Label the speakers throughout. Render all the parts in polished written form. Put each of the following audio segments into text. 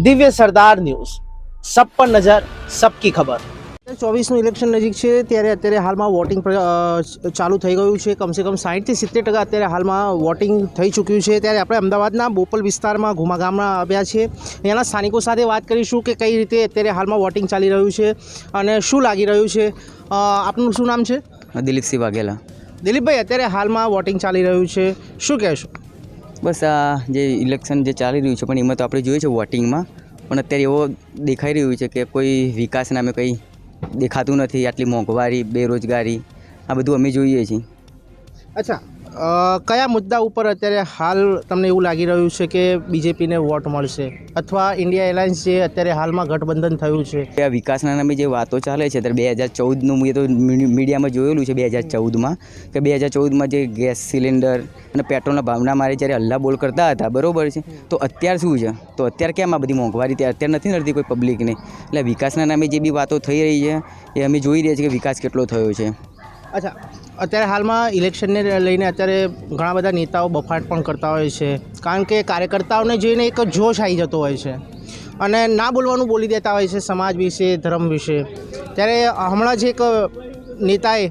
Speaker 1: દિવ્ય સરદાર ન્યૂઝ, સબ પર નજર, સબકી ખબર।
Speaker 2: 24નું ઇલેક્શન નજીક છે ત્યારે અત્યારે હાલમાં વોટિંગ ચાલુ થઈ ગયું છે। કમસે કમ 60થી 70% અત્યારે હાલમાં વોટિંગ થઈ ચૂક્યું છે। ત્યારે આપણે અમદાવાદના બોપલ વિસ્તારમાં ઘુમા ગામમાં આવ્યા છે। અહીંયાના સ્થાનિકો સાથે વાત કરીશું કે કઈ રીતે અત્યારે હાલમાં વોટિંગ ચાલી રહ્યું છે અને શું લાગી રહ્યું છે। આપનું શું નામ છે?
Speaker 3: દિલીપસિંહ વાઘેલા।
Speaker 2: દિલીપભાઈ, અત્યારે હાલમાં વોટિંગ ચાલી રહ્યું છે, શું કહેશો?
Speaker 3: બસ આ જે ઇલેક્શન જે ચાલી રહ્યું છે પણ એમાં તો આપણે જોઈએ છે વોટિંગમાં પણ અત્યારે એવો દેખાઈ રહ્યું છે કે કોઈ વિકાસ નામે કંઈ દેખાતું નથી। આટલી મોંઘવારી, બેરોજગારી આ બધું અમે જોઈએ છીએ।
Speaker 2: અચ્છા, કયા મુદ્દા ઉપર અત્યારે હાલ તમને એવું લાગી રહ્યું છે કે બીજેપીને વોટ મળશે અથવા ઇન્ડિયા એલાયન્સ જે અત્યારે હાલમાં ગઠબંધન થયું છે?
Speaker 3: આ વિકાસના નામે જે વાતો ચાલે છે ત્યારે 2014નું મેં તો મીડિયામાં જોયેલું છે 2014માં કે 2014માં જે ગેસ સિલિન્ડર અને પેટ્રોલના ભાવના મારે જ્યારે હલ્લા બોલ કરતા હતા, બરાબર છે, તો અત્યારે શું છે? તો અત્યારે કેમ આ બધી મોંઘવારી અત્યારે નથી નડતી કોઈ પબ્લિકને? એટલે વિકાસના નામે જે બી વાતો થઈ રહી છે એ અમે જોઈ રહ્યા છીએ કે વિકાસ કેટલો થયો છે।
Speaker 2: અચ્છા, અત્યારે હાલમાં ઇલેક્શનને લઈને અત્યારે ઘણા બધા નેતાઓ બફાટ પણ કરતા હોય છે, કારણ કે કાર્યકર્તાઓને જોઈને એક જોશ આવી જતો હોય છે અને ના બોલવાનું બોલી દેતા હોય છે સમાજ વિશે, ધર્મ વિશે। ત્યારે હમણાં જ એક નેતાએ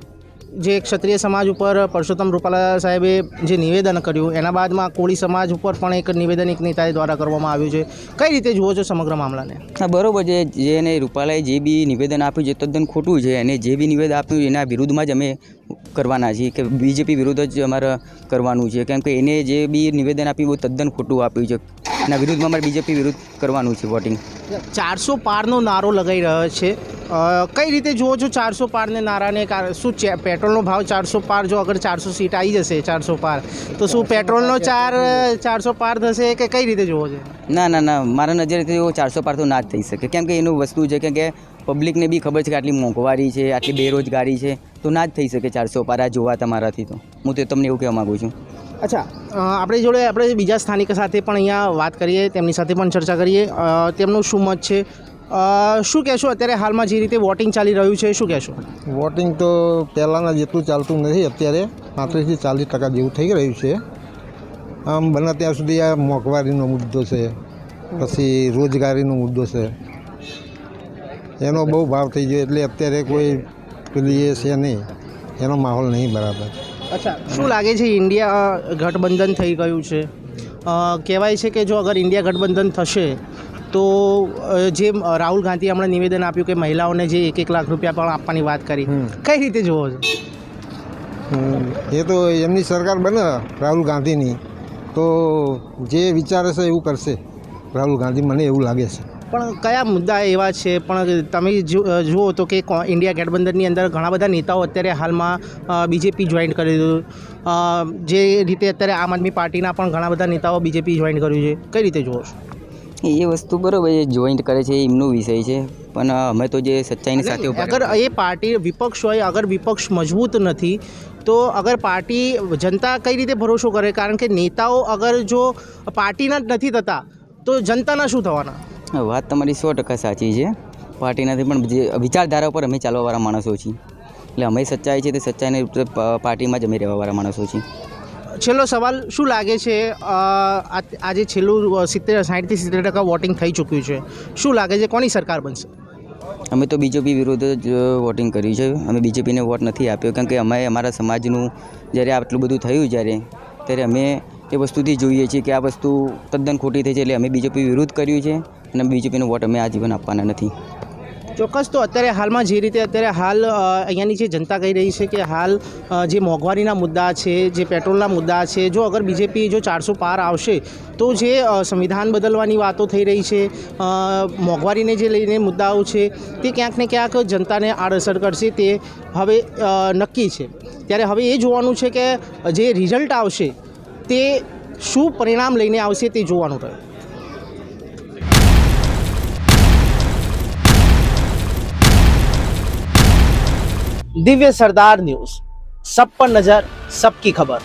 Speaker 2: જે ક્ષત્રિય સમાજ ઉપર પરસોત્તમ રૂપાલા સાહેબે જે નિવેદન કર્યું એના બાદમાં કોળી સમાજ ઉપર પણ એક નિવેદન એક નેતા દ્વારા કરવામાં આવ્યું છે। કઈ રીતે જુઓ છો સમગ્ર મામલાને?
Speaker 3: હા, બરાબર છે। જેને રૂપાલાએ જે બી નિવેદન આપ્યું છે તદ્દન ખોટું છે અને જે બી નિવેદન આપ્યું એના વિરુદ્ધમાં જ અમે કરવાના છીએ કે બીજેપી વિરુદ્ધ જ અમારે કરવાનું છે, કેમ કે એને જે બી નિવેદન આપ્યું બહુ તદ્દન ખોટું આપ્યું છે। એના વિરુદ્ધમાં અમારે બીજેપી વિરુદ્ધ કરવાનું છે વોટિંગ।
Speaker 2: 400 પારનો નારો લગાઈ રહ્યો છે, કઈ રીતે જુઓ છો 400 પારને નારાને? શું પેટ્રોલનો ભાવ 400 પાર, જો અગર 400 સીટ આવી જશે 400 પાર, તો શું પેટ્રોલનો 400 પાર થશે કે કઈ રીતે જુઓ છો?
Speaker 3: ના ના ના, મારા નજરેથી 400 પાર તો ના જ થઈ શકે, કેમ કે એનું વસ્તુ છે કે પબ્લિકને બી ખબર છે કે આટલી મોંઘવારી છે, આટલી બેરોજગારી છે, તો ના જ થઈ શકે 400 પાર આ જોવા તમારાથી। તો હું તો તમને એવું કહેવા માગું છું।
Speaker 2: અચ્છા, આપણી જોડે આપણે બીજા સ્થાનિક સાથે પણ અહીંયા વાત કરીએ, તેમની સાથે પણ ચર્ચા કરીએ, તેમનું શું મત છે। શું કહેશો અત્યારે હાલમાં જે રીતે વોટિંગ ચાલી રહ્યું છે, શું કહેશો?
Speaker 4: વોટિંગ તો પહેલાંના જેટલું ચાલતું નથી, અત્યારે 35થી 40% જેવું થઈ રહ્યું છે। આમ બને ત્યાં સુધી આ મોંઘવારીનો મુદ્દો છે, પછી રોજગારીનો મુદ્દો છે, એનો બહુ ભાવ થઈ ગયો એટલે અત્યારે કોઈ પેલી એ છે નહીં, એનો માહોલ નહીં બરાબર।
Speaker 2: અચ્છા, શું લાગે છે ઇન્ડિયા ગઠબંધન થઈ ગયું છે? કહેવાય છે કે જો અગર ઇન્ડિયા ગઠબંધન થશે તો જે રાહુલ ગાંધીએ હમણાં નિવેદન આપ્યું કે મહિલાઓને જે 1-1 લાખ રૂપિયા પણ આપવાની વાત કરી, કઈ રીતે જુઓ છો?
Speaker 4: એ તો એમની સરકાર બને રાહુલ ગાંધીની તો જે વિચારે છે એવું કરશે રાહુલ ગાંધી, મને એવું લાગે છે।
Speaker 2: પણ કયા મુદ્દા એવા છે? પણ તમે જુઓ તો કે ઇન્ડિયા ગઠબંધનની અંદર ઘણા બધા નેતાઓ અત્યારે હાલમાં બીજેપી જોઈન કરી દીધું, જે રીતે અત્યારે આમ આદમી પાર્ટીના પણ ઘણા બધા નેતાઓ બીજેપી જોઈન કર્યું છે, કઈ રીતે જુઓ છો?
Speaker 3: એ વસ્તુ બરાબર એ જોઈન્ટ કરે છે એમનો વિષય છે, પણ અમે તો જે સચ્ચાઈની સાથે
Speaker 2: અગર એ પાર્ટી વિપક્ષ હોય, અગર વિપક્ષ મજબૂત નથી તો અગર પાર્ટી, જનતા કઈ રીતે ભરોસો કરે? કારણ કે નેતાઓ અગર જો પાર્ટીના જ નથી થતા તો જનતાના શું થવાના?
Speaker 3: વાત તમારી 100% સાચી છે। પાર્ટીનાથી પણ જે વિચારધારા પર અમે ચાલવાવાળા માણસો છીએ, એટલે અમે સચ્ચાઈ છે તે સચ્ચાઈને પાર્ટીમાં જ અમે રહેવાવાળા માણસો છીએ।
Speaker 2: છેલ્લો સવાલ, શું લાગે છે આજે છેલ્લું 60થી 70% વોટિંગ થઈ ચૂક્યું છે, શું લાગે છે કોની સરકાર બનશે?
Speaker 3: અમે તો બીજેપી વિરુદ્ધ જ વોટિંગ કર્યું છે। અમે બીજેપીને વોટ નથી આપ્યો, કેમ કે અમે અમારા સમાજનું જ્યારે આટલું બધું થયું ત્યારે અમે એ વસ્તુથી જોઈએ છીએ કે આ વસ્તુ તદ્દન ખોટી થઈ છે, એટલે અમે બીજેપી વિરુદ્ધ કર્યું છે અને બીજેપીનો વોટ અમે આજીવન આપવાના નથી।
Speaker 2: ચોક્કસ, તો અત્યારે હાલમાં જે રીતે અત્યારે હાલ અહીંયાની જે જનતા કહી રહી છે કે હાલ જે મોંઘવારીના મુદ્દા છે, જે પેટ્રોલના મુદ્દા છે, જો અગર બીજેપી જો 400 પાર આવશે તો જે સંવિધાન બદલવાની વાતો થઈ રહી છે, મોંઘવારીને જે લઈને મુદ્દાઓ છે, તે ક્યાંક ને ક્યાંક જનતાને આડઅસર કરશે, તે હવે નક્કી છે। ત્યારે હવે એ જોવાનું છે કે જે રિઝલ્ટ આવશે તે શું પરિણામ લઈને આવશે તે જોવાનું રહ્યું।
Speaker 1: દિવ્ય સરદાર ન્યૂઝ, સબ પર નજર, સબકી ખબર।